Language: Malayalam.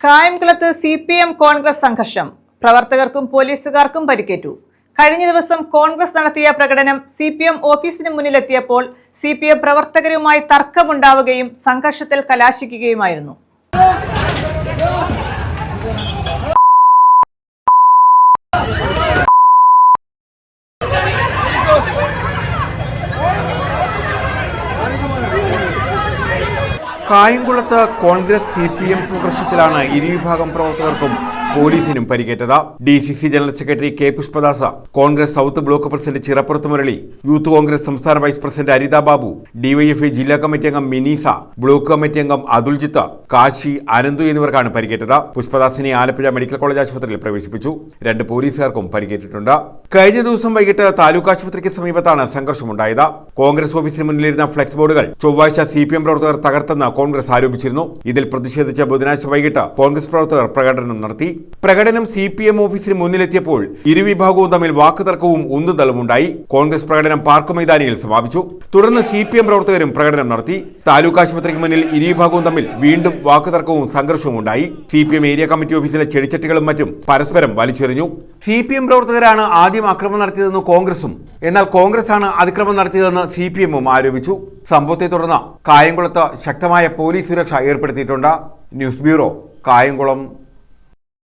കായംകുളത്ത് CPM കോൺഗ്രസ് സംഘർഷം. പ്രവർത്തകർക്കും പോലീസുകാർക്കും പരിക്കേറ്റു. കഴിഞ്ഞ ദിവസം കോൺഗ്രസ് നടത്തിയ പ്രകടനം CPM ഓഫീസിന് മുന്നിലെത്തിയപ്പോൾ CPM പ്രവർത്തകരുമായി തർക്കമുണ്ടാവുകയും സംഘർഷത്തിൽ കലാശിക്കുകയുമായിരുന്നു. കായംകുളത്ത് കോൺഗ്രസ് CPM സംഘർഷത്തിലാണ് ഇരുവിഭാഗം പ്രവർത്തകർക്കും പോലീസിനും പരിക്കേറ്റത്. DCC general secretary K. Pushpadas, Congress south block president Chirappurath Murali, youth Congress സംസ്ഥാന vice president Aritha Babu, DYFI ജില്ലാ കമ്മിറ്റി അംഗം മിനീസ, ബ്ലോക്ക് കമ്മിറ്റി അംഗം അതുൽജിത്ത്, കാശി, അനന്തു എന്നിവർക്കാണ് പരിക്കേറ്റത്. പുഷ്പദാസിനെ ആലപ്പുഴ മെഡിക്കൽ കോളേജ് ആശുപത്രിയിൽ പ്രവേശിപ്പിച്ചു. 2 പോലീസുകാർക്കും പരിക്കേറ്റിട്ടുണ്ട്. കഴിഞ്ഞ ദിവസം വൈകിട്ട് താലൂക്ക് ആശുപത്രിക്ക് സമീപത്താണ് സംഘർഷമുണ്ടായത്. കോൺഗ്രസ് ഓഫീസിന് മുന്നിലിരുന്ന ഫ്ലെക്സ് ബോർഡുകൾ ചൊവ്വാഴ്ച CPM പ്രവർത്തകർ തകർത്തെന്ന് കോൺഗ്രസ് ആരോപിച്ചിരുന്നു. ഇതിൽ പ്രതിഷേധിച്ച ബുധനാഴ്ച വൈകിട്ട് കോൺഗ്രസ് പ്രവർത്തകർ പ്രകടനം നടത്തി. പ്രകടനം CPM ഓഫീസിന് മുന്നിലെത്തിയപ്പോൾ ഇരുവിഭാഗവും തമ്മിൽ വാക്കുതർക്കവും ഉന്തുതള്ളുമുണ്ടായി. കോൺഗ്രസ് പ്രകടനം പാർക്ക് മൈതാനിയിൽ സമാപിച്ചു. തുടർന്ന് CPM പ്രവർത്തകരും പ്രകടനം നടത്തി. താലൂക്ക് ആശുപത്രിക്ക് മുന്നിൽ ഇരുവിഭാഗവും തമ്മിൽ വീണ്ടും വാക്കുതർക്കവും സംഘർഷവും ഉണ്ടായി. CPM ഏരിയ കമ്മിറ്റി ഓഫീസിലെ ചെടിച്ചട്ടികളും മറ്റും പരസ്പരം വലിച്ചെറിഞ്ഞു. CPM പ്രവർത്തകരാണ് ആദ്യം ആക്രമണം നടത്തിയതെന്ന് കോൺഗ്രസും, എന്നാൽ കോൺഗ്രസ് ആണ് അതിക്രമം നടത്തിയതെന്ന് CPM-ഉം ആരോപിച്ചു. സംഭവത്തെ തുടർന്ന് കായംകുളത്ത് ശക്തമായ പോലീസ് സുരക്ഷ ഏർപ്പെടുത്തിയിട്ടുണ്ട്. News bureau, Kayamkulam.